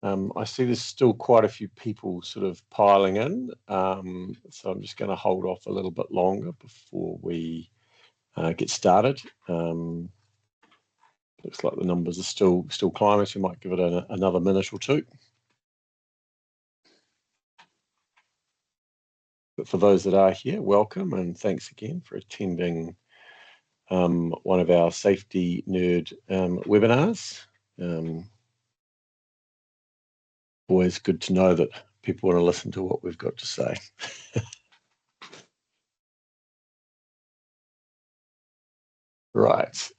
I see there's still quite a few people sort of piling in, so I'm just going to hold off a little bit longer before we get started. Looks like the numbers are still climbing, so we might give it another minute or two. But for those that are here, welcome, and thanks again for attending one of our Safety Nerd webinars. Always good to know that people want to listen to what we've got to say. Right.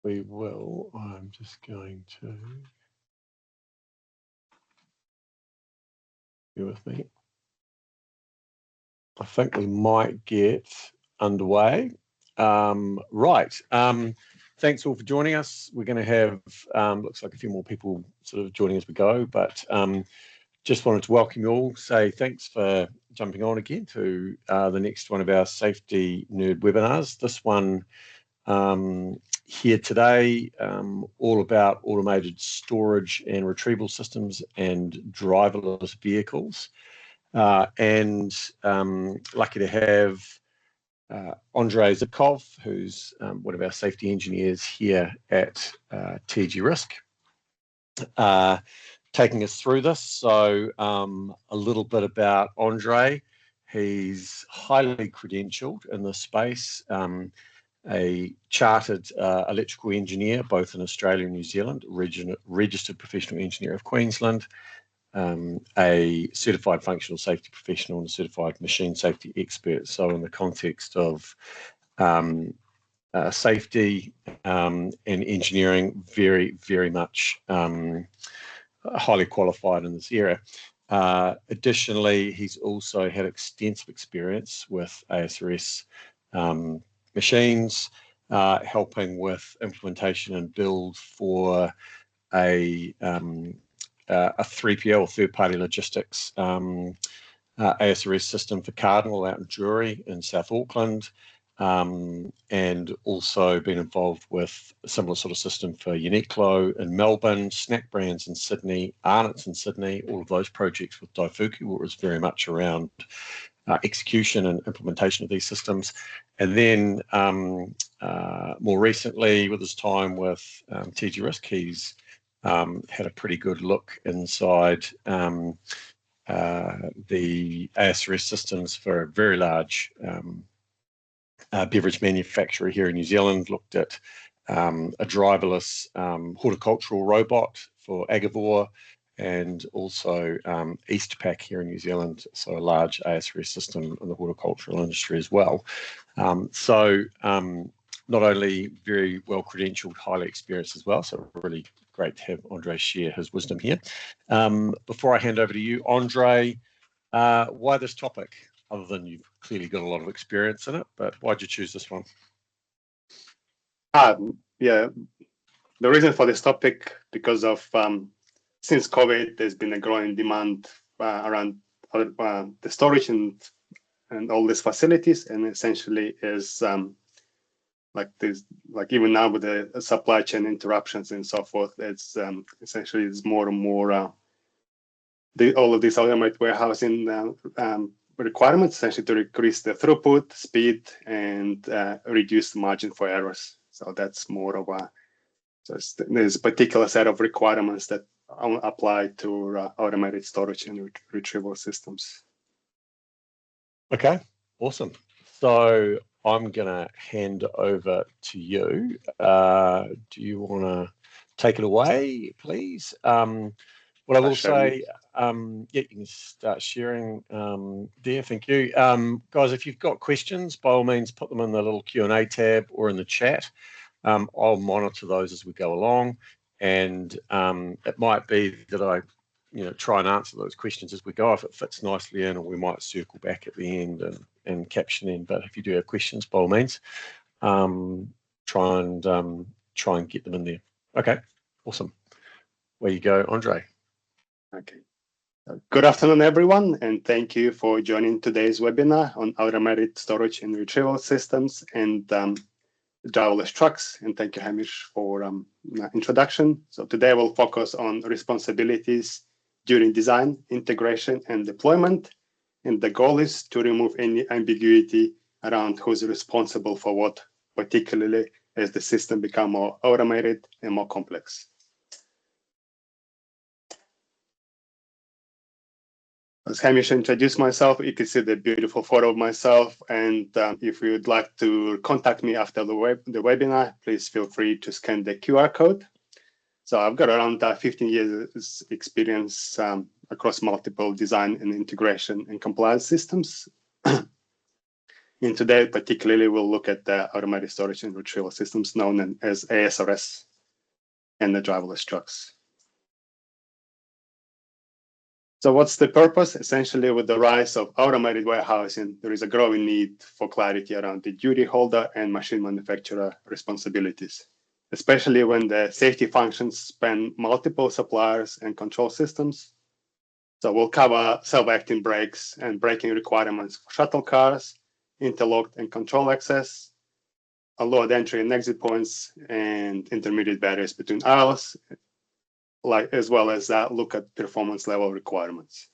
We will. I'm just going to bear with me. I think we might get underway. Right. Thanks all for joining us. We're going to have, looks like a few more people sort of joining as we go, but just wanted to welcome you all, say thanks for jumping on again to the next one of our Safety Nerd webinars. This one here today, all about automated storage and retrieval systems and driverless vehicles. And lucky to have Andrey Zhidkov, who's one of our safety engineers here at TG Risk, taking us through this. So a little bit about Andrey. He's highly credentialed in this space, a chartered electrical engineer, both in Australia and New Zealand, registered professional engineer of Queensland, a certified functional safety professional and a certified machine safety expert. So in the context of safety and engineering, very, very much highly qualified in this area. Additionally, he's also had extensive experience with ASRS machines, helping with implementation and build for a 3PL or third-party logistics ASRS system for Cardinal out in Drury in South Auckland, and also been involved with a similar sort of system for Uniqlo in Melbourne, Snack Brands in Sydney, Arnott's in Sydney, all of those projects with Daifuku, where it was very much around execution and implementation of these systems. And then more recently, with his time with TG Risk, he's had a pretty good look inside the ASRS systems for a very large beverage manufacturer here in New Zealand, looked at a driverless horticultural robot for AGVs, and also Eastpak here in New Zealand, so a large ASRS system in the horticultural industry as well. So not only very well credentialed, highly experienced as well, so really great to have Andrey share his wisdom here. Before I hand over to you, Andrey, why this topic, other than you've clearly got a lot of experience in it, but why'd you choose this one? Yeah, the reason for this topic, because of since COVID, there's been a growing demand around the storage and all these facilities, and essentially is like even now with the supply chain interruptions and so forth, it's essentially it's more and more all of these automated warehousing requirements essentially to increase the throughput, speed, and reduce the margin for errors. So that's more of a there's a particular set of requirements that apply to automated storage and retrieval systems. Okay, awesome. So I'm going to hand over to you. Do you want to take it away, please? What I will say, yeah, you can start sharing there. Thank you. Guys, if you've got questions, by all means, put them in the little Q&A tab or in the chat. I'll monitor those as we go along, and it might be that I try and answer those questions as we go if it fits nicely in, or we might circle back at the end and caption in. But if you do have questions, by all means, try and try and get them in there. Okay, awesome. Where you go, Andrey. Okay. Good afternoon, everyone, and thank you for joining today's webinar on automated storage and retrieval systems and driverless trucks. And thank you, Hamish, for introduction. So today we'll focus on responsibilities during design, integration, and deployment. And the goal is to remove any ambiguity around who's responsible for what, particularly as the system become more automated and more complex. As Hamish introduced myself, you can see the beautiful photo of myself. And if you would like to contact me after the webinar, please feel free to scan the QR code. So I've got around 15 years experience across multiple design and integration and compliance systems. And today, particularly, we'll look at the automated storage and retrieval systems known as ASRS and the driverless trucks. So what's the purpose? Essentially, with the rise of automated warehousing, there is a growing need for clarity around the duty holder and machine manufacturer responsibilities, especially when the safety functions span multiple suppliers and control systems. So we'll cover self-acting brakes and braking requirements for shuttle cars, interlocked and control access, load entry and exit points, and intermediate barriers between aisles, as well as look at performance level requirements.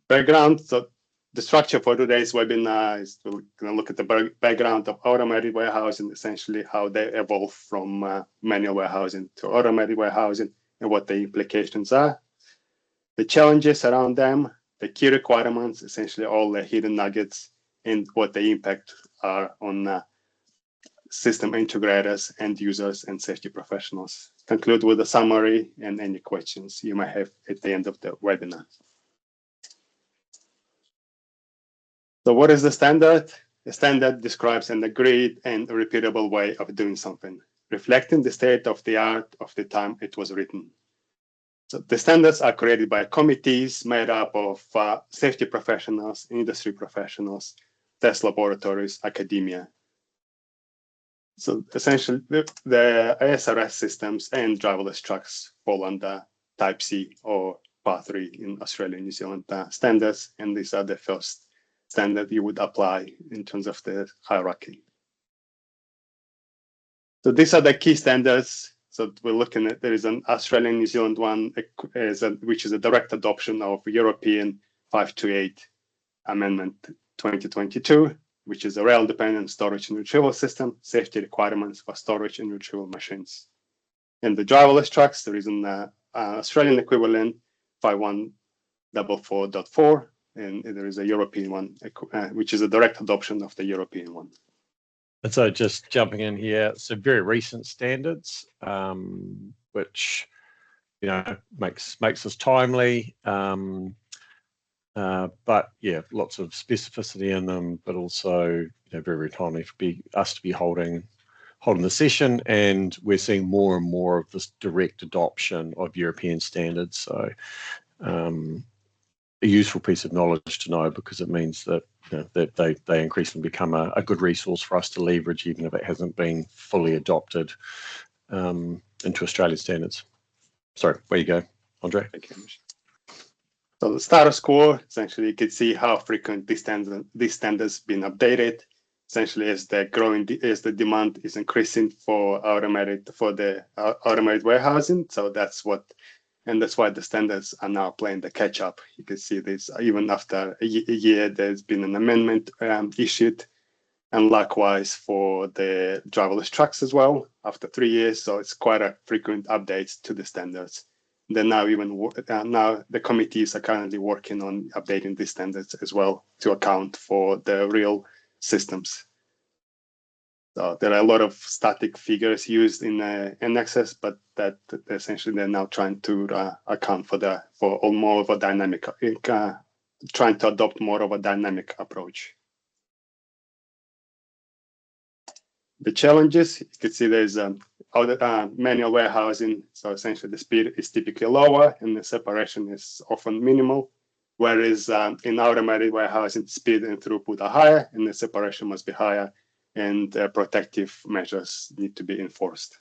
Background, so the structure for today's webinar is we're going to look at the background of automated warehousing, essentially how they evolve from manual warehousing to automated warehousing and what the implications are, the challenges around them, the key requirements, essentially all the hidden nuggets, and what the impact are on system integrators, end users, and safety professionals. Conclude with a summary and any questions you might have at the end of the webinar. So what is the standard? The standard describes an agreed and repeatable way of doing something, reflecting the state of the art of the time it was written. So the standards are created by committees made up of safety professionals, industry professionals, test laboratories, academia. So essentially, the ASRS systems and driverless trucks fall under Type C or Part 3 in Australia and New Zealand standards, and these are the first standard you would apply in terms of the hierarchy. So these are the key standards. So we're looking at, there is an Australian New Zealand one, which is a direct adoption of European 528 Amendment 2022, which is a rail-dependent storage and retrieval system, safety requirements for storage and retrieval machines. And the driverless trucks, there is an Australian equivalent 5144.4, and there is a European one, which is a direct adoption of the European one. And so just jumping in here, so very recent standards, which, you know, makes us timely. But yeah, lots of specificity in them, but also, you know, very, very timely for us to be holding the session, and we're seeing more and more of this direct adoption of European standards. So a useful piece of knowledge to know, because it means that, you know, that they increasingly become a good resource for us to leverage, even if it hasn't been fully adopted into Australian standards. Sorry, where you go, Andrey? Thank you. So the status quo, essentially, you can see how frequent these standards been updated. Essentially, as the demand is increasing for the automated warehousing. So that's why the standards are now playing the catch up. You can see this even after a year, there's been an amendment issued, and likewise for the driverless trucks as well after 3 years. So it's quite a frequent updates to the standards. Then now now the committees are currently working on updating these standards as well to account for the real systems. So there are a lot of static figures used in NXS, but that essentially they're now trying to account for more of a dynamic, trying to adopt more of a dynamic approach. The challenges, you can see there's manual warehousing. So essentially the speed is typically lower and the separation is often minimal. Whereas in automated warehousing, speed and throughput are higher and the separation must be higher. and protective measures need to be enforced.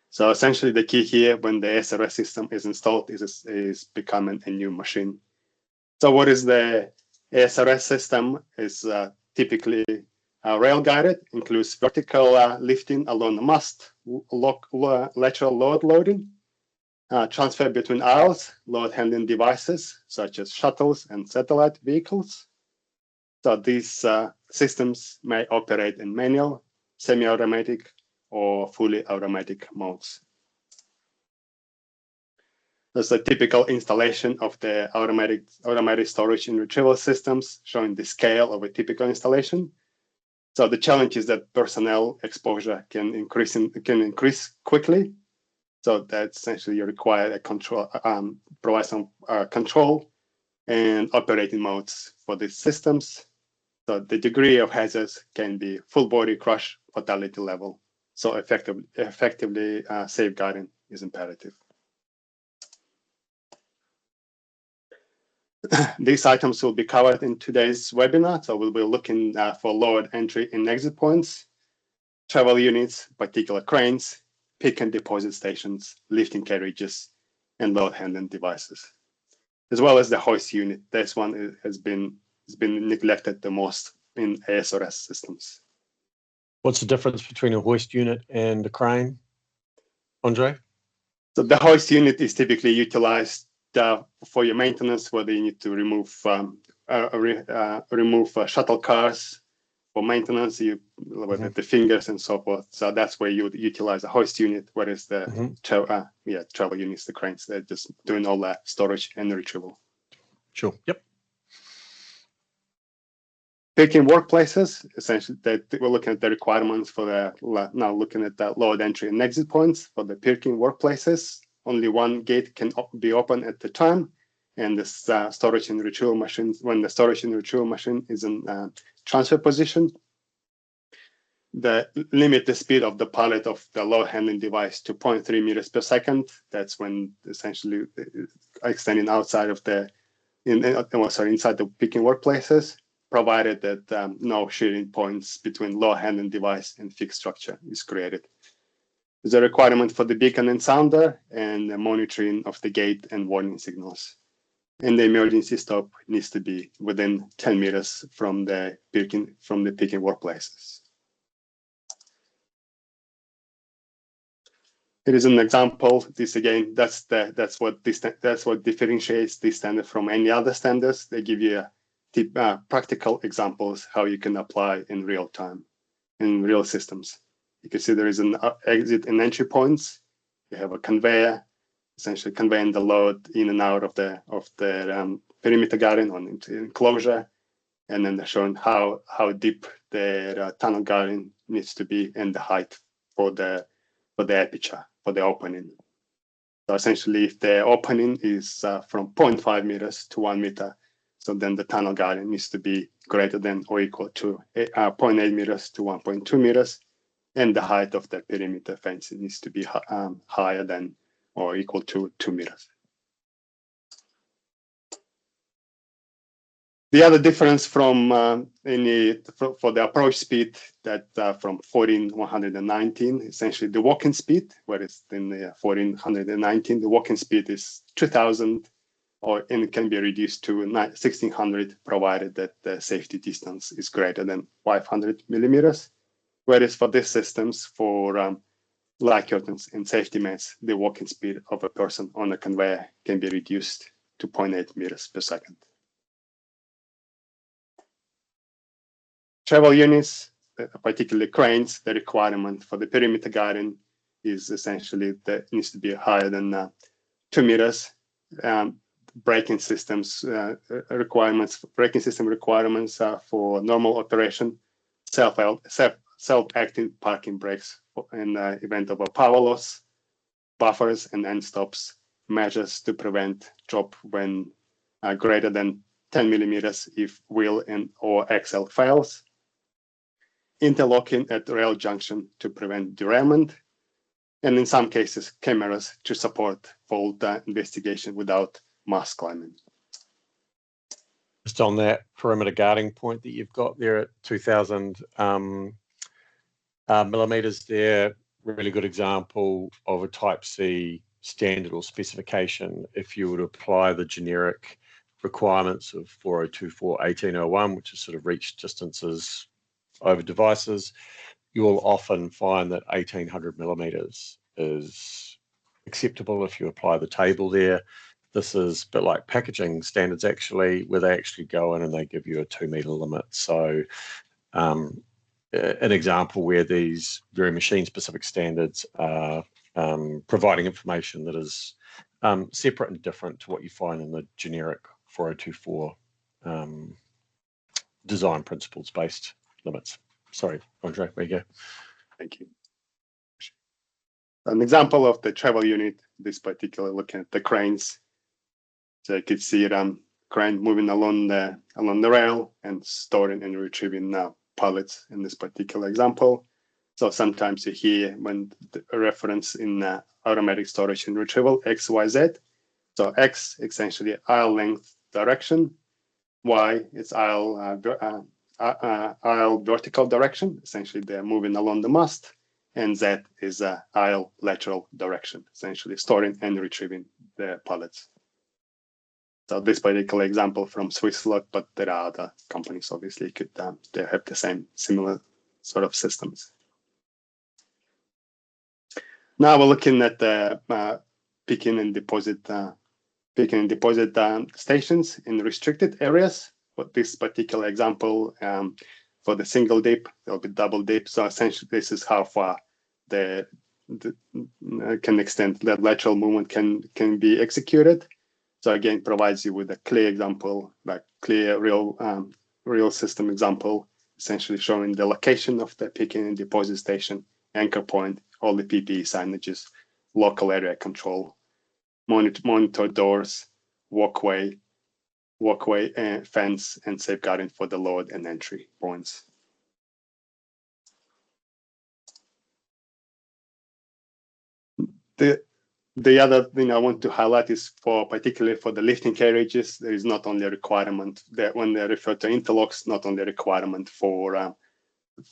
So essentially the key here when the SRS system is installed is becoming a new machine. So what is the SRS system? Is typically rail guided, includes vertical lifting along the mast, lateral load loading, transfer between aisles, load handling devices such as shuttles and satellite vehicles. So these systems may operate in manual, semi-automatic, or fully automatic modes. There's a typical installation of the automatic storage and retrieval systems, showing the scale of a typical installation. So the challenge is that personnel exposure can increase quickly. So that essentially you require a control, provide some control and operating modes for these systems. So the degree of hazards can be full body crash fatality level. So effectively safeguarding is imperative. These items will be covered in today's webinar. So we'll be looking for load entry and exit points, travel units, particular cranes, pick and deposit stations, lifting carriages, and load handling devices, as well as the hoist unit. This one has been neglected the most in ASRS systems. What's the difference between a hoist unit and a crane, Andrey? So the hoist unit is typically utilized for your maintenance, whether you need to remove shuttle cars for maintenance, with the fingers and so forth. So that's where you would utilize a hoist unit, whereas the travel units, the cranes, they're just doing all that storage and retrieval. Sure. Yep. Picking workplaces, essentially, we're looking at the requirements for now looking at the load entry and exit points for the picking workplaces. Only one gate can be open at the time, and the storage and retrieval machines, when the storage and retrieval machine is in transfer position, limit the speed of the pallet of the load handling device to 0.3 meters per second. That's when essentially extending outside of inside the picking workplaces, provided that no shearing points between load handling device and fixed structure is created. There's a requirement for the beacon and sounder and the monitoring of the gate and warning signals. And the emergency stop needs to be within 10 meters from the picking workplaces. Here is an example. This again, that's what differentiates this standard from any other standards. They give you practical examples how you can apply in real time, in real systems. You can see there is an exit and entry points. You have a conveyor, essentially conveying the load in and out of the perimeter guarding on into enclosure, and then they're showing how deep the tunnel guarding needs to be and the height for the aperture, for the opening. So essentially, if the opening is from 0.5 meters to 1 meter, so then the tunnel guarding needs to be greater than or equal to 0.8 meters to 1.2 meters, and the height of the perimeter fence needs to be higher than or equal to 2 meters. The other difference from for the approach speed that from 14119, essentially the walking speed, whereas in the 1419, the walking speed is 2000, and it can be reduced to 1600, provided that the safety distance is greater than 500 millimeters. Whereas for these systems, for light curtains and safety mats, the walking speed of a person on a conveyor can be reduced to 0.8 meters per second. Travel units, particularly cranes, the requirement for the perimeter guarding is essentially that it needs to be higher than 2 meters. Braking system requirements for normal operation, self-acting parking brakes in the event of a power loss, buffers and end stops, measures to prevent drop when greater than 10 millimeters if wheel or axle fails, interlocking at rail junction to prevent derailment, and in some cases, cameras to support fault investigation without mass climbing. Just on that perimeter guarding point that you've got there at 2000 millimeters there, really good example of a Type C standard or specification. If you would apply the generic requirements of 4024 1801, which is sort of reach distances over devices, you will often find that 1800 millimeters is acceptable if you apply the table there. This is a bit like packaging standards actually, where they actually go in and they give you a 2 meter limit. So an example where these very machine specific standards are providing information that is separate and different to what you find in the generic 4024 design principles based limits. Sorry, Andre, where you go. Thank you. An example of the travel unit, this particular looking at the cranes. So you could see it crane moving along the rail and storing and retrieving pallets in this particular example. So sometimes you hear when a reference in automatic storage and retrieval, X, Y, Z. So X essentially aisle length direction, Y it's aisle vertical direction. Essentially they're moving along the mast, and Z is aisle lateral direction, essentially storing and retrieving the pallets. So this particular example from Swisslot, but there are other companies obviously could they have the same similar sort of systems. Now we're looking at the picking and deposit stations in restricted areas. For this particular example, for the single dip, there'll be double dip. So essentially, this is how far the can extend that lateral movement can be executed. So again, provides you with a clear example, like clear real system example, essentially showing the location of the picking and deposit station, anchor point, all the PPE signages, local area control, monitor doors, walkway, fence, and safeguarding for the load and entry points. The other thing I want to highlight is particularly for the lifting carriages, there is not only a requirement that when they refer to interlocks, not only a requirement for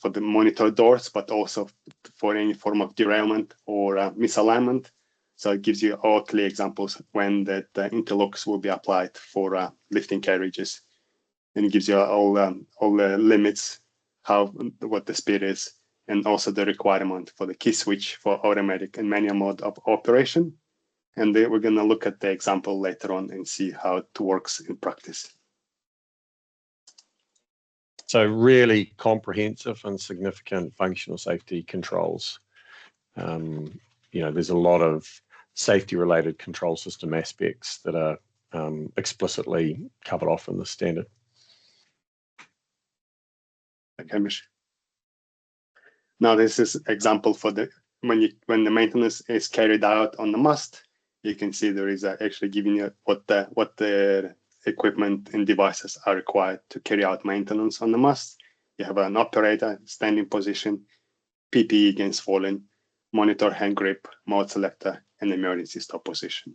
the monitor doors, but also for any form of derailment or misalignment. So it gives you all clear examples when the interlocks will be applied for lifting carriages, and it gives you all the limits, what the speed is, and also the requirement for the key switch for automatic and manual mode of operation. And then we're going to look at the example later on and see how it works in practice. So really comprehensive and significant functional safety controls. There's a lot of safety-related control system aspects that are explicitly covered off in the standard. Okay, Mish. Now this is example for when the maintenance is carried out on the mast. You can see there is actually giving you what the equipment and devices are required to carry out maintenance on the mast. You have an operator, standing position, PPE against falling, monitor hand grip, mode selector, and emergency stop position.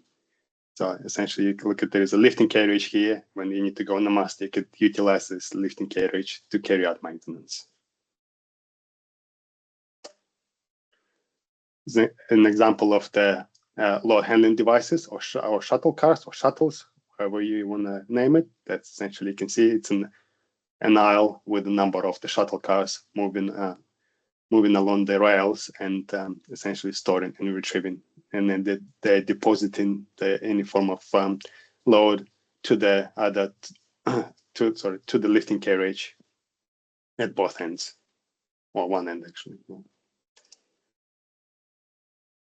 So essentially, you can look at there is a lifting carriage here. When you need to go on the mast, you could utilize this lifting carriage to carry out maintenance. An example of the load handling devices or shuttle cars or shuttles, however you want to name it. That's essentially, you can see it's an aisle with a number of the shuttle cars moving along the rails and essentially storing and retrieving, and then they're depositing any form of load to the to the lifting carriage at both ends, or one end actually.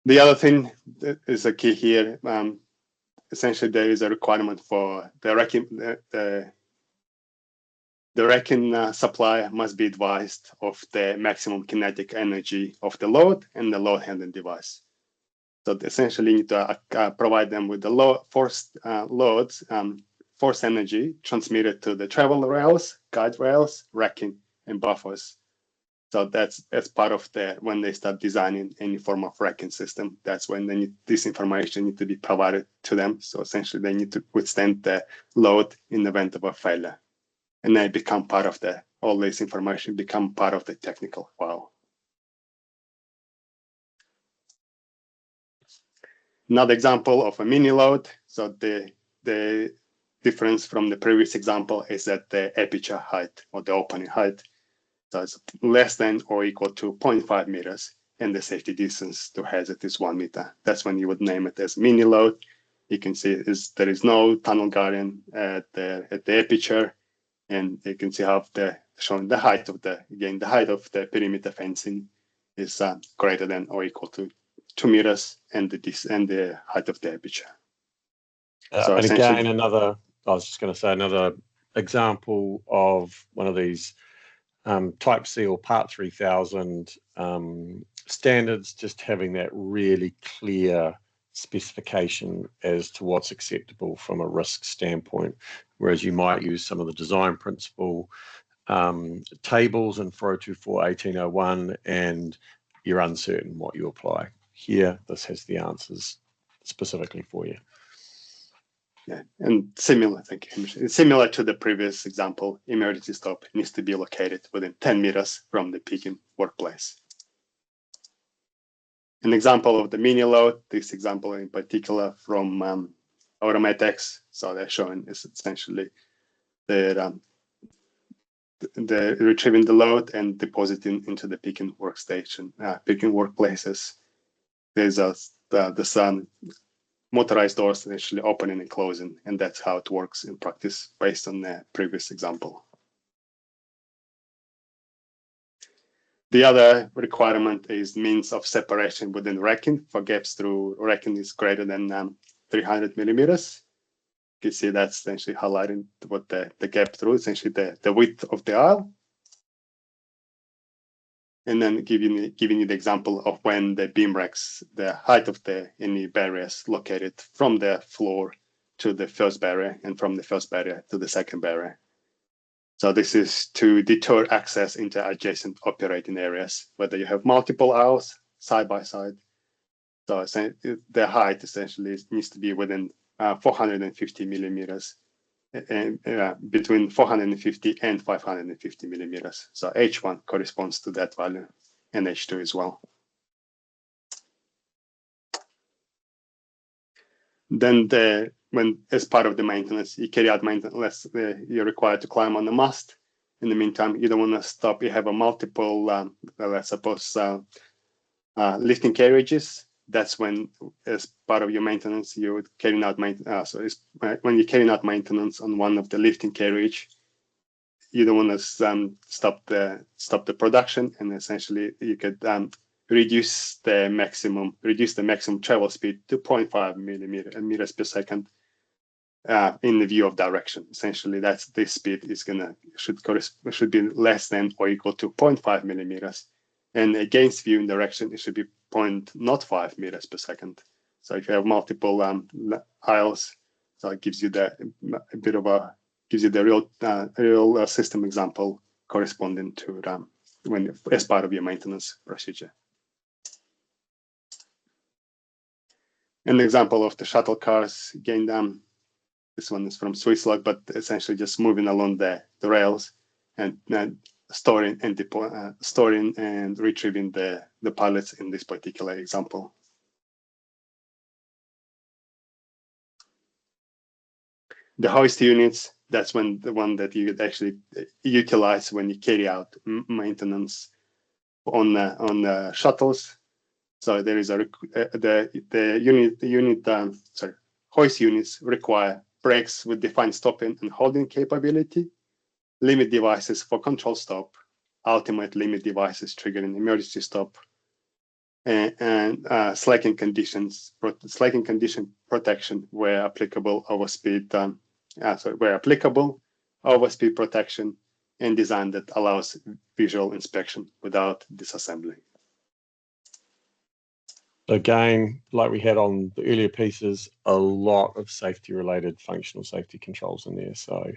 The other thing that is a key here, essentially there is a requirement for the racking supply must be advised of the maximum kinetic energy of the load and the load handling device. So essentially you need to provide them with the force energy transmitted to the travel rails, guide rails, racking, and buffers. So that's part of when they start designing any form of racking system. That's when this information needs to be provided to them. So essentially they need to withstand the load in the event of a failure and they become part of all this information become part of the technical file. Another example of a mini load. So the difference from the previous example is that the aperture height or the opening height, so it's less than or equal to 0.5 meters, and the safety distance to hazard is 1 meter. That's when you would name it as mini load. You can see there is no tunnel guardian at the aperture, and you can see how showing the height of the height of the perimeter fencing is greater than or equal to 2 meters, and the height of the aperture. So and again, I was just going to say another example of one of these Type C or Part 3000 standards, just having that really clear specification as to what's acceptable from a risk standpoint, whereas you might use some of the design principle tables in 4024 1801 and you're uncertain what you apply. Here, this has the answers specifically for you. Yeah, and similar, thank you. It's similar to the previous example. Emergency stop needs to be located within 10 meters from the peaking workplace. An example of the mini load, this example in particular from Automatics. So they're showing is essentially the retrieving the load and depositing into the picking workstation, picking workplaces. There's the sun motorized doors actually opening and closing, and that's how it works in practice based on the previous example. The other requirement is means of separation within racking for gaps through racking is greater than 300 millimeters. You can see that's essentially highlighting what the gap through, essentially the width of the aisle. And then giving you the example of when the beam racks, the height of any barriers located from the floor to the first barrier and from the first barrier to the second barrier. So this is to deter access into adjacent operating areas, whether you have multiple aisles side by side. So the height essentially needs to be within 450 millimeters, and between 450 and 550 millimeters. So H1 corresponds to that value, and H2 as well. Then when as part of the maintenance, you carry out maintenance, you're required to climb on the mast. In the meantime, you don't want to stop. You have a multiple, let's suppose, lifting carriages. That's when, as part of your maintenance, you would carry out maintenance. When you're carrying out maintenance on one of the lifting carriage, you don't want to stop the production, and essentially you could reduce the maximum travel speed to 0.5 meters per second in the view of direction. Essentially, that's this speed should be less than or equal to 0.5 millimeters. And against view in direction, it should be 0.05 meters per second. So if you have multiple aisles, so it gives you the real system example corresponding to as part of your maintenance procedure. An example of the shuttle cars, again, this one is from Swisslog, but essentially just moving along the rails and storing and retrieving the pallets in this particular example. The hoist units, that's the one that you could actually utilize when you carry out maintenance on the shuttles. So there is hoist units require brakes with defined stopping and holding capability, limit devices for control stop, ultimate limit devices triggering emergency stop, and slacking condition protection where applicable, overspeed protection, and design that allows visual inspection without disassembly. Again, like we had on the earlier pieces, a lot of safety-related functional safety controls in there. So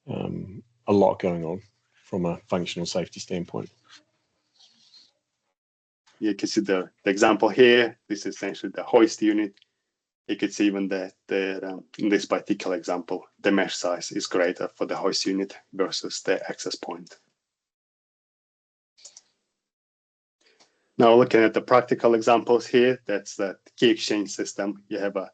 a lot going on from a functional safety standpoint. You can see the example here. This is essentially the hoist unit. You could see even in this particular example, the mesh size is greater for the hoist unit versus the access point. Now looking at the practical examples here, that's the key exchange system. You have a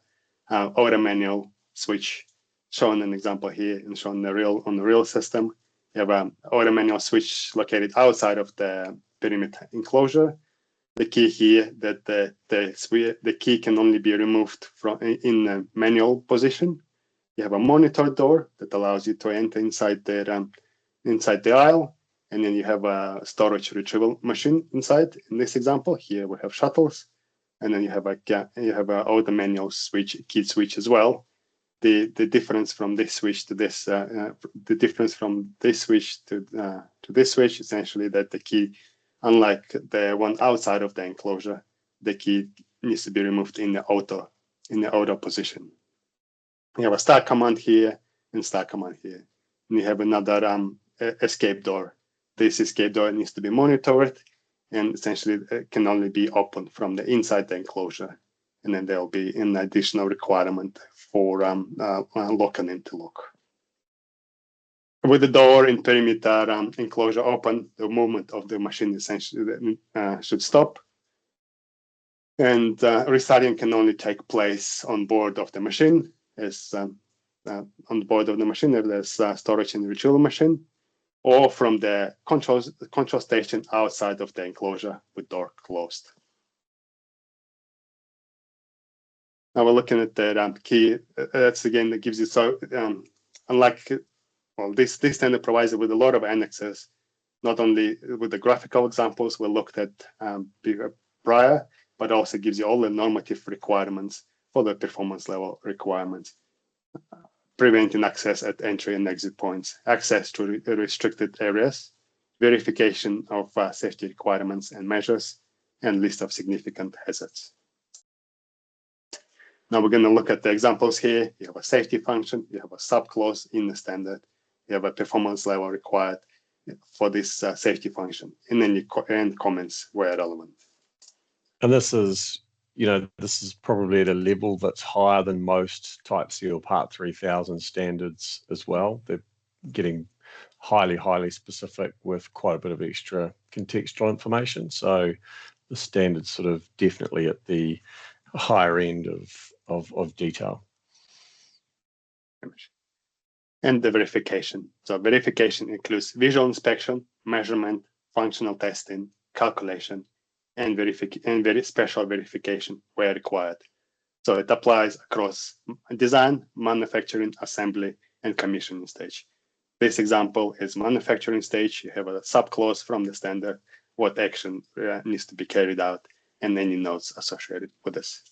auto manual switch, shown an example here and shown on the real system. You have an auto manual switch located outside of the perimeter enclosure. The key here that the key can only be removed from in a manual position. You have a monitor door that allows you to enter inside the aisle, and then you have a storage retrieval machine inside. In this example, here we have shuttles, and then you have a auto manual switch, key switch as well. The difference from this switch to this switch to this switch, essentially, that the key, unlike the one outside of the enclosure, the key needs to be removed in the auto position. You have a start command here and start command here. And you have another escape door. This escape door needs to be monitored, and essentially it can only be opened from the inside the enclosure. And then there will be an additional requirement for lock and interlock. With the door in perimeter enclosure open, the movement of the machine essentially should stop. And restarting can only take place on board of the machine. As on board of the machine, there's storage and retrieval machine, or from the control station outside of the enclosure with door closed. Now we're looking at the key. That's again that gives you unlike. Well, this standard provides it with a lot of annexes, not only with the graphical examples we looked at prior, but also gives you all the normative requirements for the performance level requirements, preventing access at entry and exit points, access to restricted areas, verification of safety requirements and measures, and list of significant hazards. Now we're going to look at the examples here. You have a safety function, you have a subclause in the standard, you have a performance level required for this safety function, and then you end comments where relevant. And this is probably at a level that's higher than most Type C or Part 3000 standards as well. They're getting highly specific with quite a bit of extra contextual information. So the standard's sort of definitely at the higher end of detail. And the verification. So verification includes visual inspection, measurement, functional testing, calculation, and very special verification where required. So it applies across design, manufacturing, assembly, and commissioning stage. This example is manufacturing stage. You have a subclause from the standard, what action needs to be carried out, and any notes associated with this.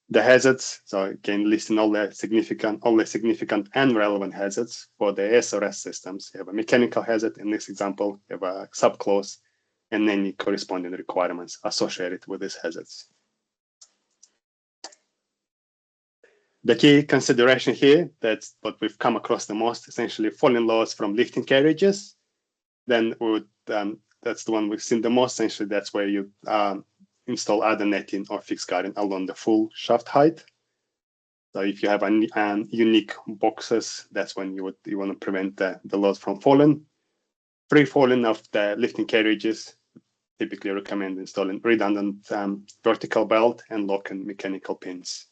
The hazards, so again, listing all the significant and relevant hazards for the SRS systems. You have a mechanical hazard in this example, you have a subclause, and then the corresponding requirements associated with these hazards. The key consideration here, that's what we've come across the most, essentially falling loads from lifting carriages. Then that's the one we've seen the most. Essentially, that's where you install other netting or fixed guarding along the full shaft height. So if you have unique boxes, that's when you want to prevent the load from falling. Free falling of the lifting carriages, typically recommend installing redundant vertical belt and lock and mechanical pins.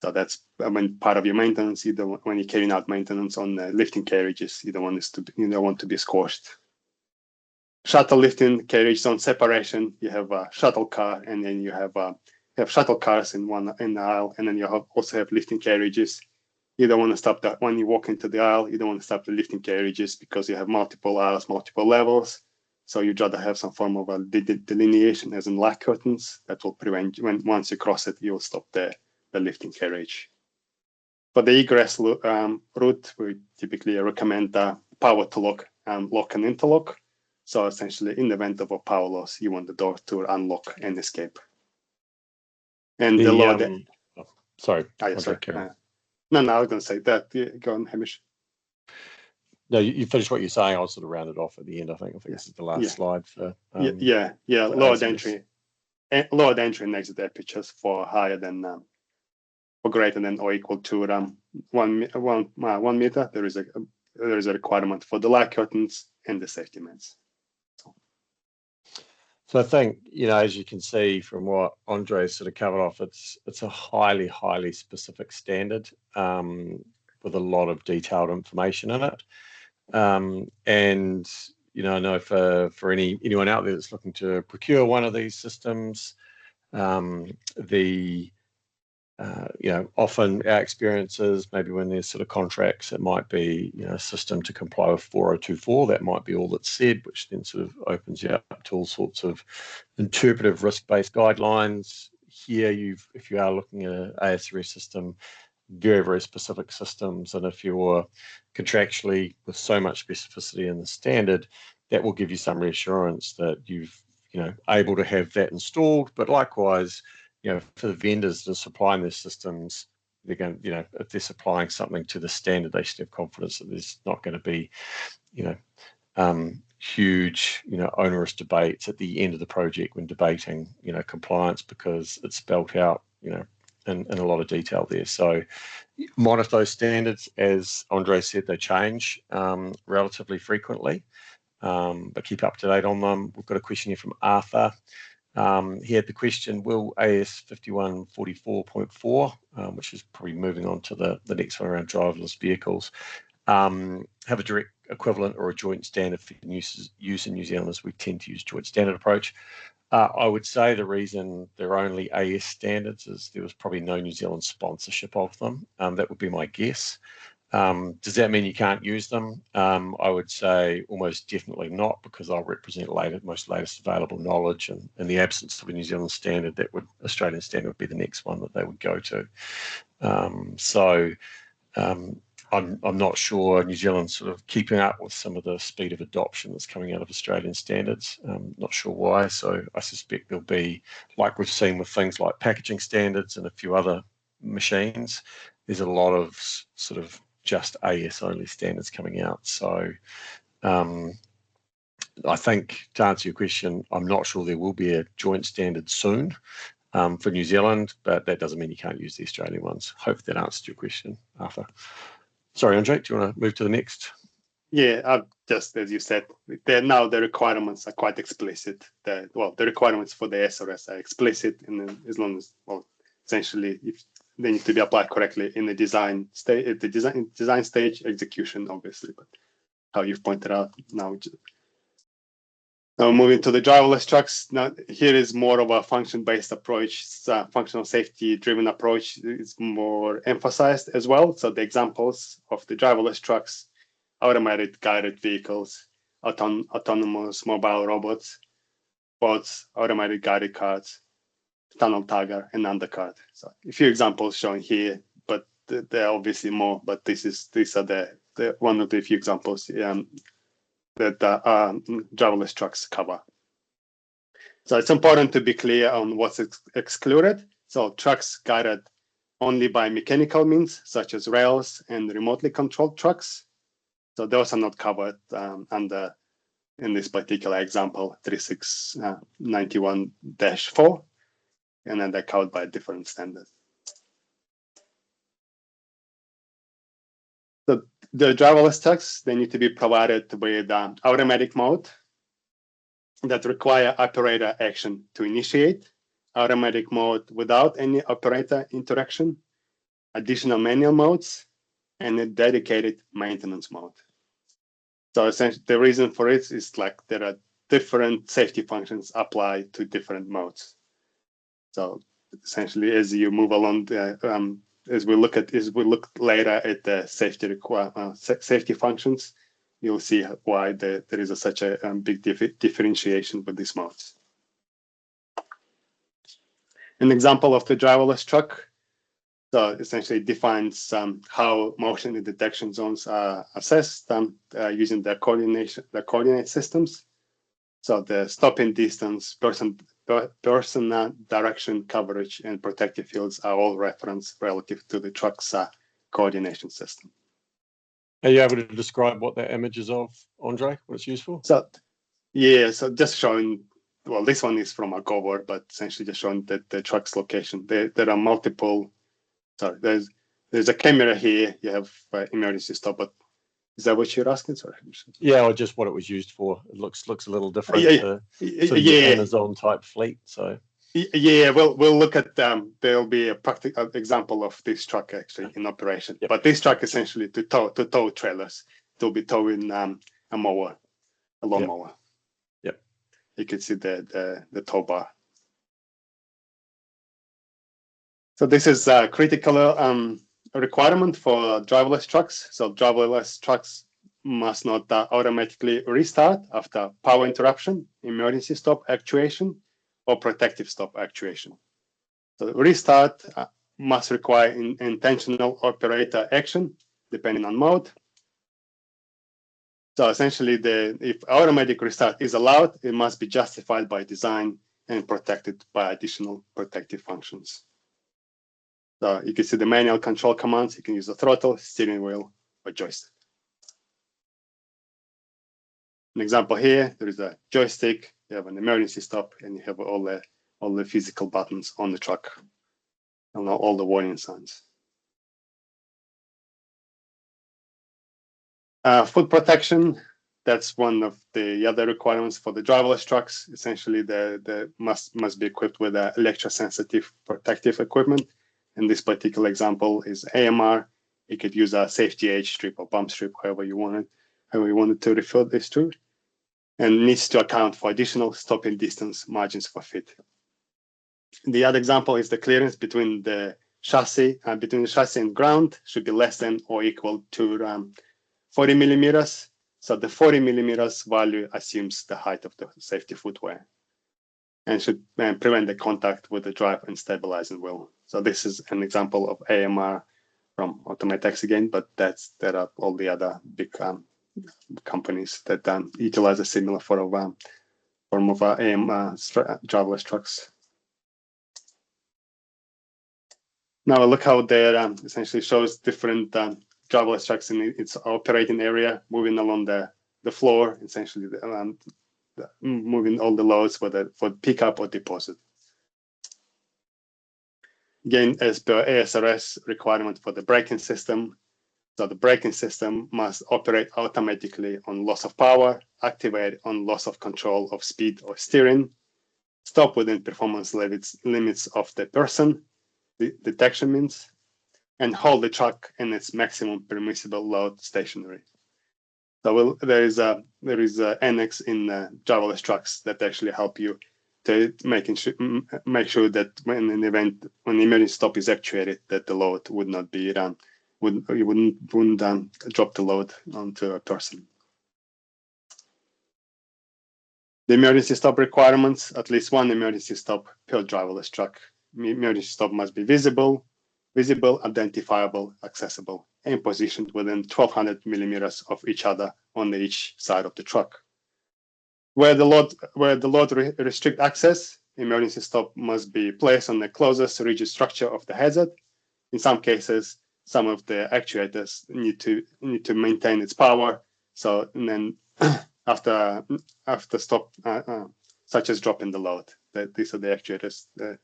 So that's when part of your maintenance, when you're carrying out maintenance on the lifting carriages, you don't want to be squashed. Shuttle lifting carriage zone separation. You have a shuttle car, and then you have shuttle cars in the aisle, and then you also have lifting carriages. You don't want to stop that when you walk into the aisle. You don't want to stop the lifting carriages because you have multiple aisles, multiple levels. So you'd rather have some form of a delineation, as in light curtains, that will prevent once you cross it, you'll stop the lifting carriage. For the egress route, we typically recommend power to lock and interlock. So essentially, in the event of a power loss, you want the door to unlock and escape. And the load. Sorry. No, I was going to say that. Go on, Hamish. No, you finished what you're saying. I'll sort of round it off at the end. I think this is the last slide for. Load entry lower than entry and exit apertures for higher than or greater than or equal to 1 meter. There is a requirement for the light curtains and the safety mats. So I think, as you can see from what Andrey sort of covered off, it's a highly specific standard with a lot of detailed information in it. And I know for anyone out there that's looking to procure one of these systems, often our experiences, maybe when there's sort of contracts, it might be, a system to comply with 4024. That might be all that's said, which then sort of opens you up to all sorts of interpretive risk-based guidelines. Here, if you are looking at an ASRS system, very specific systems, and if you're contractually with so much specificity in the standard, that will give you some reassurance that you've able to have that installed. But likewise, for the vendors that are supplying their systems, they're going, if they're supplying something to the standard, they should have confidence that there's not going to be, huge, onerous debates at the end of the project when debating, compliance, because it's spelt out, in a lot of detail there. So monitor those standards. As Andrey said, they change relatively frequently, but keep up to date on them. We've got a question here from Arthur. He had the question, will AS 5144.4, which is probably moving on to the next one around driverless vehicles, have a direct equivalent or a joint standard for use in New Zealand, as we tend to use joint standard approach? I would say the reason they're only AS standards is there was probably no New Zealand sponsorship of them. That would be my guess. Does that mean you can't use them? I would say almost definitely not, because I'll represent most latest available knowledge, and in the absence of a New Zealand standard, Australian standard would be the next one that they would go to. I'm not sure New Zealand's sort of keeping up with some of the speed of adoption that's coming out of Australian standards. Not sure why. So I suspect there'll be, like we've seen with things like packaging standards and a few other machines, there's a lot of sort of just AS only standards coming out. So I think, to answer your question, I'm not sure there will be a joint standard soon for New Zealand, but that doesn't mean you can't use the Australian ones. Hope that answered your question, Arthur. Sorry, Andrey, do you want to move to the next? Yeah, just as you said, now the requirements are quite explicit. The requirements for the SRS are explicit, and as long as, essentially, if they need to be applied correctly in the design stage, at the design stage, execution, obviously, but how you've pointed out now. Now moving to the driverless trucks. Now here is more of a function-based approach. It's a functional safety-driven approach is more emphasized as well. So the examples of the driverless trucks: automated guided vehicles, autonomous mobile robots, boats, automated guided cars, tunnel tagger, and undercard. So a few examples shown here, but there are obviously more. But these are the one of the few examples that driverless trucks cover. So it's important to be clear on what's excluded. So trucks guided only by mechanical means, such as rails and remotely controlled trucks. So those are not covered in this particular example, 3691-4, and then they're covered by different standards. So the driverless trucks, they need to be provided with automatic mode that require operator action to initiate, automatic mode without any operator interaction, additional manual modes, and a dedicated maintenance mode. So essentially, the reason for it is like there are different safety functions applied to different modes. So essentially, as you move along, as we look later at the safety functions, you'll see why there is such a big differentiation with these modes. An example of the driverless truck, so essentially defines how motion and detection zones are assessed using the coordinate systems. So the stopping distance, person direction, coverage, and protective fields are all referenced relative to the truck's coordination system. Are you able to describe what that image is of, Andrey, what it's used for? So, yeah, so just showing well, this one is from a cover, but essentially just showing that the truck's location. There are multiple. Sorry, there's a camera here. You have emergency stop, but is that what you're asking? Sorry. Yeah, or just what it was used for. It looks a little different to sort of your Amazon type fleet. So yeah, we'll look at there'll be a practical example of this truck actually in operation. Yep. But this truck essentially to tow trailers. To be towing a mower, a lawnmower. Yep. You can see the tow bar. So this is a critical requirement for driverless trucks. So driverless trucks must not automatically restart after power interruption, emergency stop actuation, or protective stop actuation. So restart must require intentional operator action, depending on mode. So essentially, if automatic restart is allowed, it must be justified by design and protected by additional protective functions. So you can see the manual control commands. You can use the throttle, steering wheel, or joystick. An example here, there is a joystick, you have an emergency stop, and you have all the physical buttons on the truck, and all the warning signs. Foot protection, that's one of the other requirements for the driverless trucks. Essentially, they must be equipped with electrosensitive protective equipment. In this particular example is AMR. You could use a safety edge strip or bump strip, however you wanted to refer this to, and needs to account for additional stopping distance margins for fit. The other example is the clearance between the chassis and ground should be less than or equal to 40 millimeters. So the 40 millimeters value assumes the height of the safety footwear and should prevent the contact with the drive and stabilizing wheel. So this is an example of AMR from Automatex again, but there are all the other big companies that utilize a similar form of driverless trucks. Now look how there essentially shows different driverless trucks in its operating area, moving along the floor, essentially moving all the loads, whether for pickup or deposit. Again, as per ASRS requirement for the braking system, so the braking system must operate automatically on loss of power, activate on loss of control of speed or steering, stop within performance limits of the person, the detection means, and hold the truck in its maximum permissible load stationary. So there is a annex in driverless trucks that actually help you to make sure that when the emergency stop is actuated, that the load would not be wouldn't drop the load onto a person. The emergency stop requirements: at least one emergency stop per driverless truck. Emergency stop must be visible, identifiable, accessible, and positioned within 1200 millimeters of each other on each side of the truck. Where the load restrict access, emergency stop must be placed on the closest rigid structure of the hazard. In some cases, some of the actuators need to maintain its power. So and then after stop, such as dropping the load, these are the actuators that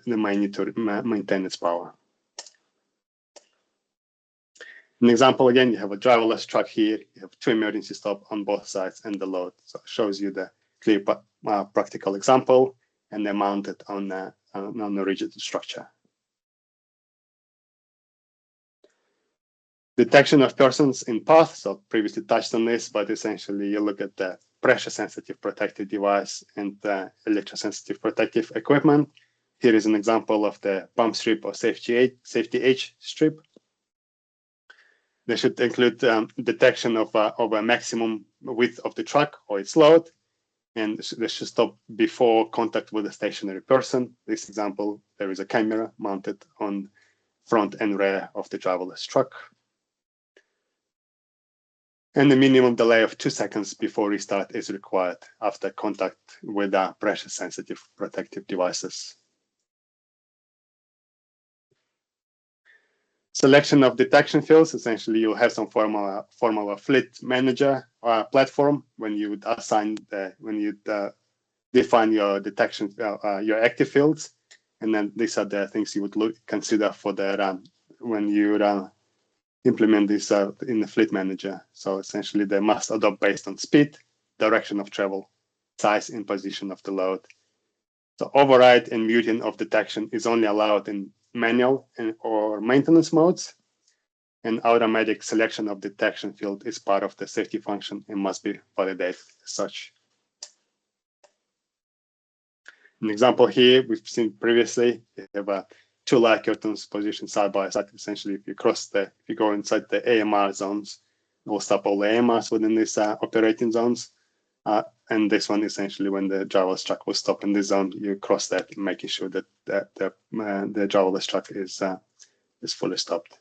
might need to maintain its power. An example again, you have a driverless truck here. You have two emergency stops on both sides and the load. So it shows you the clear practical example, and they're mounted on a rigid structure. Detection of persons in path. So previously touched on this, but essentially you look at the pressure-sensitive protective device and the electrosensitive protective equipment. Here is an example of the bump strip or safety edge strip. They should include detection of a maximum width of the truck or its load, and they should stop before contact with a stationary person. This example, there is a camera mounted on front and rear of the driverless truck. And the minimum delay of 2 seconds before restart is required after contact with pressure-sensitive protective devices. Selection of detection fields. Essentially, you'll have some form of fleet manager platform when you would assign define your detection, your active fields, and then these are the things you would consider for the when you implement this in the fleet manager. So essentially, they must adopt based on speed, direction of travel, size, and position of the load. So override and muting of detection is only allowed in manual or maintenance modes, and automatic selection of detection field is part of the safety function and must be validated as such. An example here we've seen previously, you have two light curtains positioned side by side. Essentially, if you go inside the AMR zones, we'll stop all the AMRs within these operating zones. And this one, essentially, when the driverless truck will stop in this zone, you cross that, making sure that the driverless truck is fully stopped.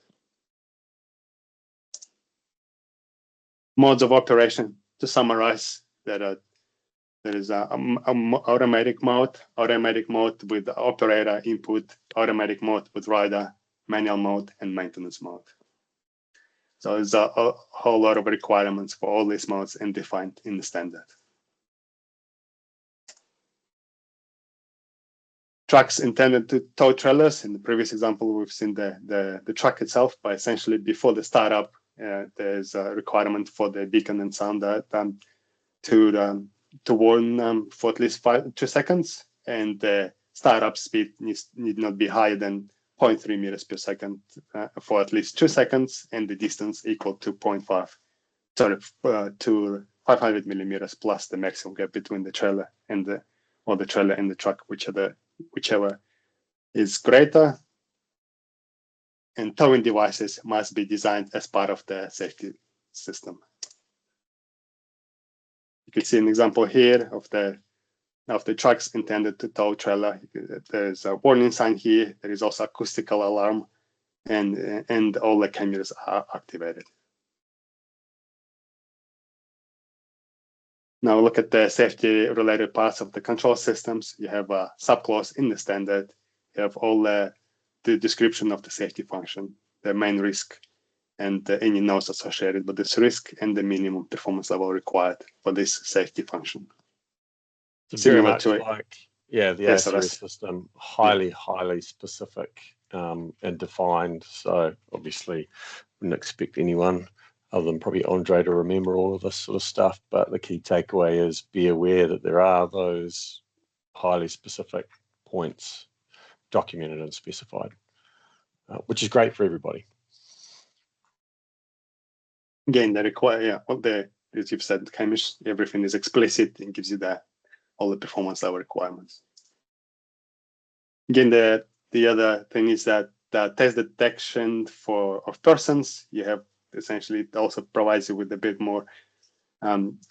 Modes of operation. To summarize, there is an automatic mode with operator input, automatic mode with rider, manual mode, and maintenance mode. So there's a whole lot of requirements for all these modes and defined in the standard. Trucks intended to tow trailers. In the previous example, we've seen the truck itself, but essentially before the startup, there's a requirement for the beacon and sound to warn for at least 2 seconds, and the startup speed need not be higher than 0.3 meters per second for at least 2 seconds, and the distance equal to 500 millimeters plus the maximum gap between the trailer and the trailer and the truck, whichever is greater. And towing devices must be designed as part of the safety system. You can see an example here of the trucks intended to tow trailer. There's a warning sign here. There is also acoustical alarm, and all the cameras are activated. Now look at the safety-related parts of the control systems. You have a subclause in the standard. You have all the description of the safety function, the main risk, and any nodes associated with this risk, and the minimum performance level required for this safety function. It's very much like, yeah, the ASRS system, highly specific and defined. So obviously, wouldn't expect anyone other than probably Andrey to remember all of this sort of stuff. But the key takeaway is be aware that there are those highly specific points documented and specified, which is great for everybody. Again, they require, as you've said, Hamish, everything is explicit and gives you all the performance level requirements. Again, the other thing is that the test detection of persons, you have essentially, it also provides you with a bit more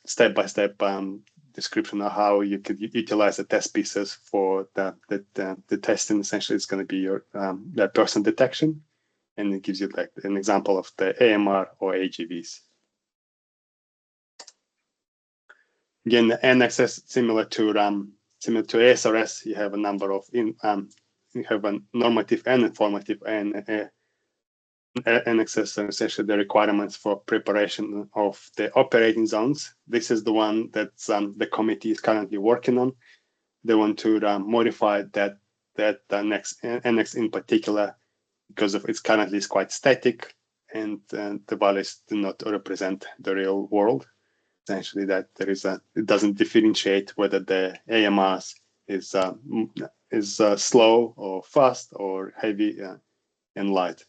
step-by-step description of how you could utilize the test pieces for the testing. Essentially, it's going to be your that person detection, and it gives you like an example of the AMR or AGVs. Again, the annexes similar to ASRS. You have a number of you have a normative and informative and annexes, and essentially the requirements for preparation of the operating zones. This is the one that the committee is currently working on. They want to modify that annex in particular because of its currently is quite static, and the values do not represent the real world. Essentially, that it doesn't differentiate whether the AMRs is slow or fast or heavy and light.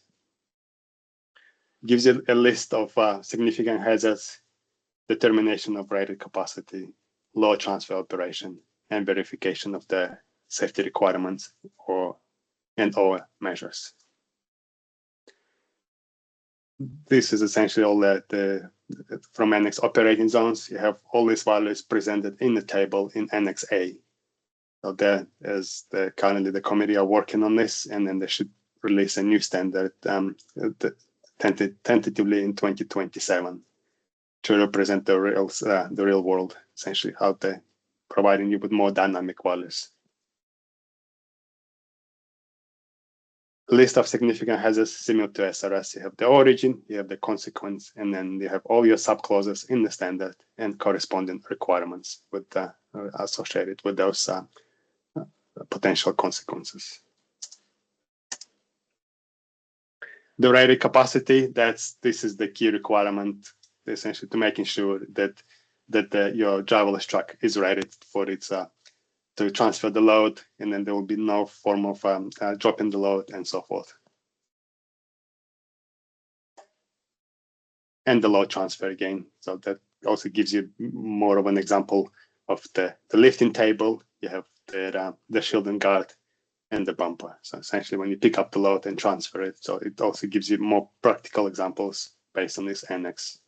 Gives you a list of significant hazards, determination of rated capacity, load transfer operation, and verification of the safety requirements or measures. This is essentially all from Annex operating zones. You have all these values presented in the table in Annex A. So there is currently the committee are working on this, and then they should release a new standard tentatively in 2027 to represent the real world, essentially how they're providing you with more dynamic values. List of significant hazards similar to SRS. You have the origin, you have the consequence, and then you have all your subclauses in the standard and corresponding requirements with associated with those potential consequences. The rated capacity, this is the key requirement, essentially, to making sure that your driverless truck is rated for its to transfer the load, and then there will be no form of drop in the load and so forth. And the load transfer again. So that also gives you more of an example of the lifting table. You have the shield and guard and the bumper. So essentially, when you pick up the load and transfer it, so it also gives you more practical examples based on this annex.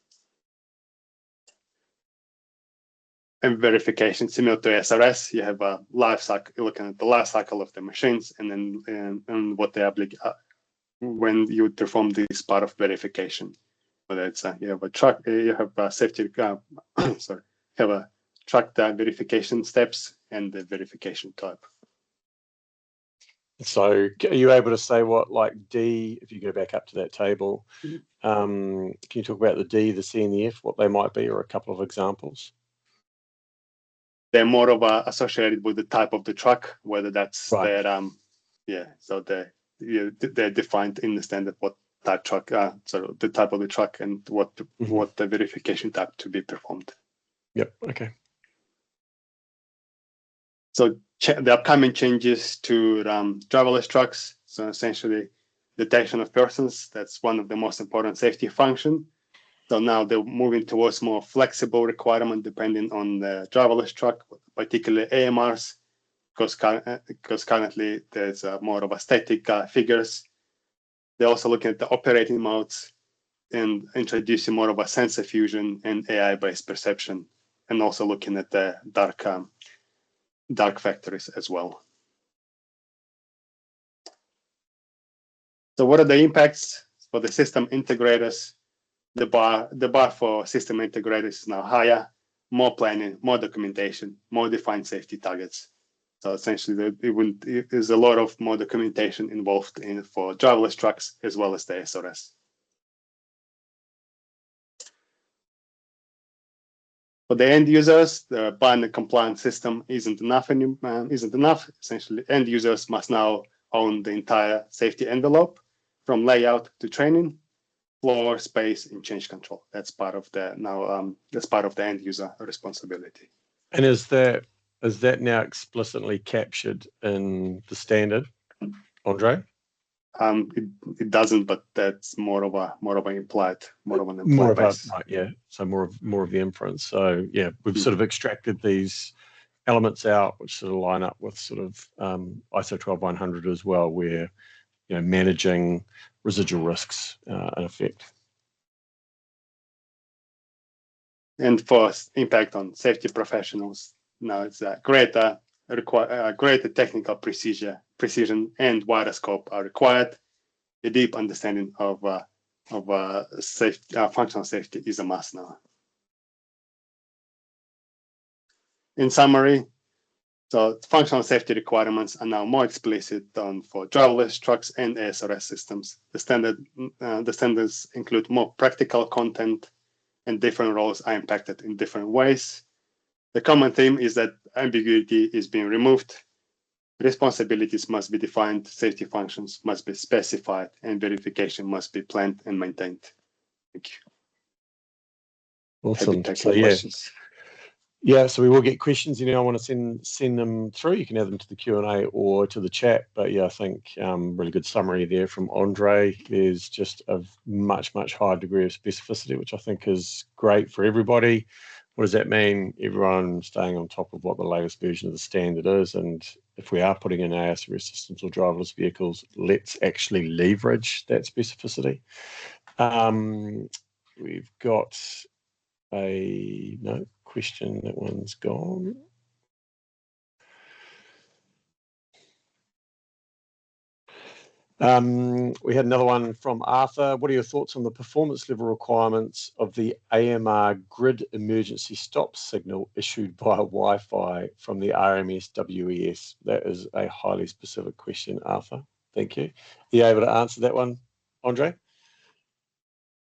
And verification, similar to SRS, you have a life cycle. You're looking at the life cycle of the machines, and then and what they when you perform this part of verification. Whether it's you have a truck, you have a safety, sorry, you have a truck verification steps and the verification type. So are you able to say what, like D, if you go back up to that table, can you talk about the D, the C, and the F, what they might be, or a couple of examples? They're more of associated with the type of the truck, whether that's right. So they're defined in the standard what type truck, so the type of the truck and what the verification type to be performed. Yep. Okay. So the upcoming changes to driverless trucks. So essentially, detection of persons. That's one of the most important safety functions. So now they're moving towards more flexible requirement depending on the driverless truck, particularly AMRs, because currently there's more of a static figures. They're also looking at the operating modes and introducing more of a sensor fusion and AI-based perception, and also looking at the dark factories as well. So what are the impacts for the system integrators? The bar for system integrators is now higher, more planning, more documentation, more defined safety targets. So essentially, there's a lot of more documentation involved for driverless trucks as well as the SRS. For the end users, the bind compliant system isn't enough. Essentially, end users must now own the entire safety envelope, from layout to training, floor, space, and change control. That's part of the end user responsibility. And is that now explicitly captured in the standard, Andrey? It doesn't, but that's more of an implied base. Right, yeah. So more of the inference. So yeah, we've sort of extracted these elements out, which sort of line up with sort of ISO 12100 as well, where managing residual risks in effect. And for impact on safety professionals, now it's greater technical precision and wider scope are required. A deep understanding of safety, functional safety is a must now. In summary, so functional safety requirements are now more explicit for driverless trucks and ASRS systems. The standards include more practical content, and different roles are impacted in different ways. The common theme is that ambiguity is being removed, responsibilities must be defined, safety functions must be specified, and verification must be planned and maintained. Thank you. Awesome. So yeah, so we will get questions. I want to send them through. You can add them to the Q&A or to the chat. But yeah, I think really good summary there from Andrey. There's just a much higher degree of specificity, which I think is great for everybody. What does that mean? Everyone staying on top of what the latest version of the standard is. And if we are putting in ASRS systems or driverless vehicles, let's actually leverage that specificity. We've got no question. That one's gone. We had another one from Arthur. What are your thoughts on the performance level requirements of the AMR grid emergency stop signal issued via Wi-Fi from the RMS WES? That is a highly specific question, Arthur. Thank you. Are you able to answer that one, Andrey?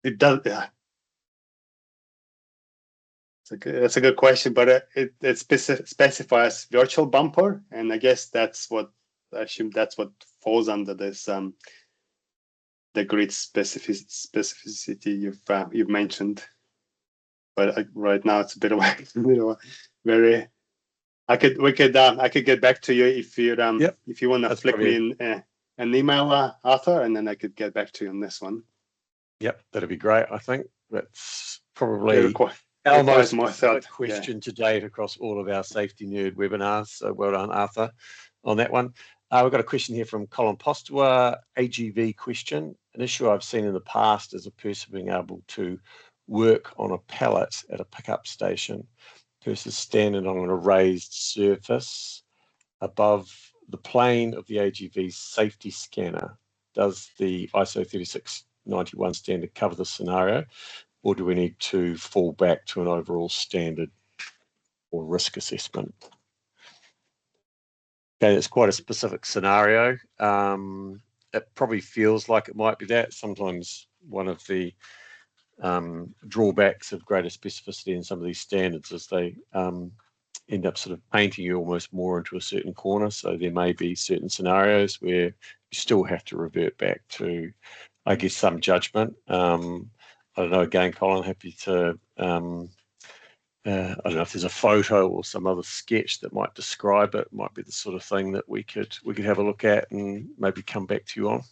It does. That's a good question, but it specifies virtual bumper, and I guess I assume that's what falls under this the grid specificity you've mentioned. But right now it's a bit of very. I could get back to you if you if you want to flick me in an email, Arthur, and then I could get back to you on this one. Yep, that'd be great. I think that's probably our most question to date across all of our Safety Nerd webinars. So well done, Arthur, on that one. We've got a question here from Colin Postwa, AGV question. An issue I've seen in the past is a person being able to work on a pallet at a pickup station versus standing on a raised surface above the plane of the AGV's safety scanner. Does the ISO 3691 standard cover the scenario, or do we need to fall back to an overall standard or risk assessment? Okay, it's quite a specific scenario. It probably feels like it might be that. Sometimes one of the drawbacks of greater specificity in some of these standards is they end up sort of painting you almost more into a certain corner. So there may be certain scenarios where you still have to revert back to, I guess, some judgment. I don't know, again, Colin, happy to, I don't know if there's a photo or some other sketch that might describe it. Might be the sort of thing that we could have a look at and maybe come back to you on.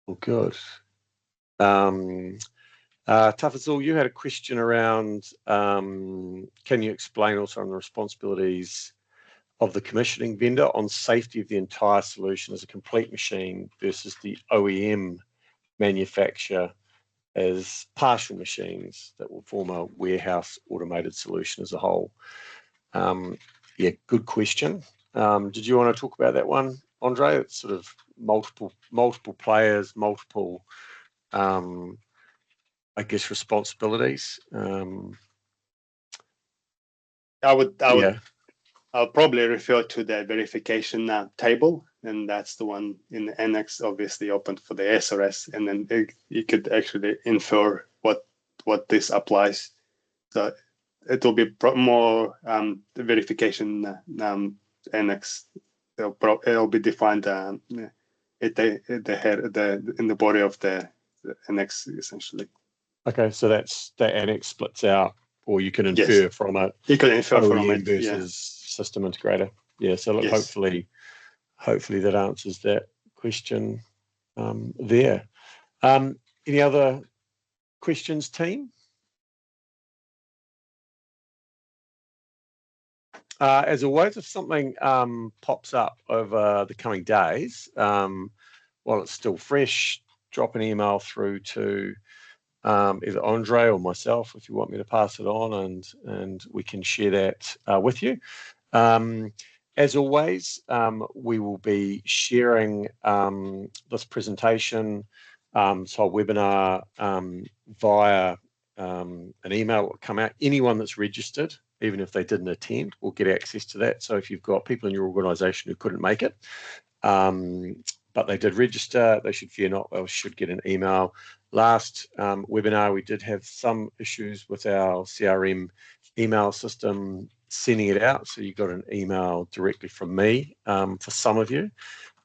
Well, good. Tafazul, you had a question around, can you explain also on the responsibilities of the commissioning vendor on safety of the entire solution as a complete machine versus the OEM manufacturer as partial machines that will form a warehouse automated solution as a whole? Yeah, good question. Did you want to talk about that one, Andre? It's sort of multiple players, multiple, I guess, responsibilities. I'll probably refer to the verification table, and that's the one in the annex, obviously open for the SRS, and then you could actually infer what this applies. So it will be more the verification annex. It'll be defined in the body of the annex, essentially. Okay, so that annex splits out, or you can infer from it. You can infer from OEM it versus system integrator. Yeah, so look, hopefully that answers that question there. Any other questions, team? As always, if something pops up over the coming days, while it's still fresh, drop an email through to either Andre or myself if you want me to pass it on, and we can share that with you. As always, we will be sharing this presentation, so a webinar via an email that will come out. Anyone that's registered, even if they didn't attend, will get access to that. So if you've got people in your organisation who couldn't make it, but they did register, they should fear not, they should get an email. Last webinar, we did have some issues with our CRM email system sending it out. So you got an email directly from me for some of you.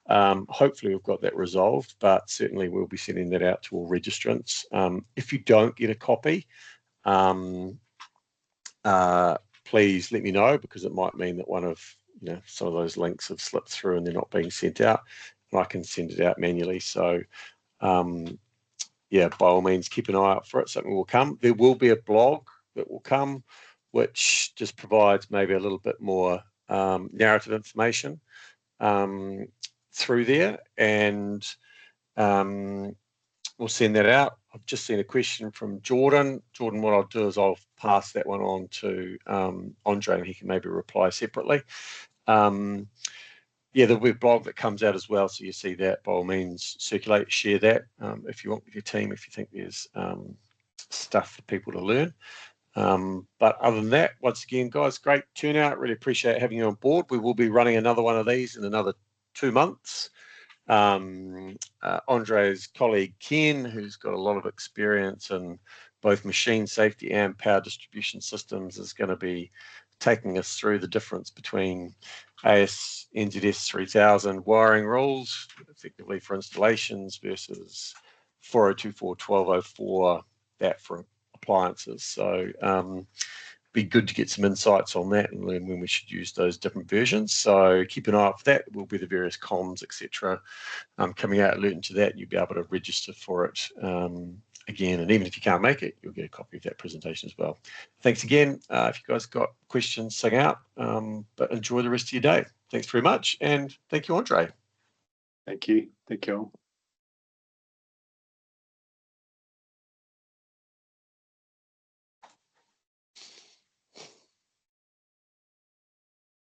Hopefully we've got that resolved, but certainly we'll be sending that out to all registrants. If you don't get a copy, please let me know, because it might mean that one of some of those links have slipped through and they're not being sent out, and I can send it out manually. So yeah, by all means, keep an eye out for it. Something will come. There will be a blog that will come, which just provides maybe a little bit more narrative information through there, and we'll send that out. I've just seen a question from Jordan. Jordan, what I'll do is I'll pass that one on to Andre, and he can maybe reply separately. Yeah, there'll be a blog that comes out as well, so you see that. By all means, circulate, share that if you want with your team, if you think there's stuff for people to learn. But other than that, once again, guys, great turnout. Really appreciate having you on board. We will be running another one of these in another 2 months. Andrei's colleague Ken, who's got a lot of experience in both machine safety and power distribution systems, is going to be taking us through the difference between AS NZS 3000 wiring rules, effectively for installations, versus 4024, 1204, that for appliances. So be good to get some insights on that and learn when we should use those different versions. So keep an eye out for that. Will be the various comms, etc. Coming out, alerting to that, and you'll be able to register for it again. And even if you can't make it, you'll get a copy of that presentation as well. Thanks again. If you guys got questions, sing out. But enjoy the rest of your day. Thanks very much, and thank you, Andrey. Thank you. Thank you all.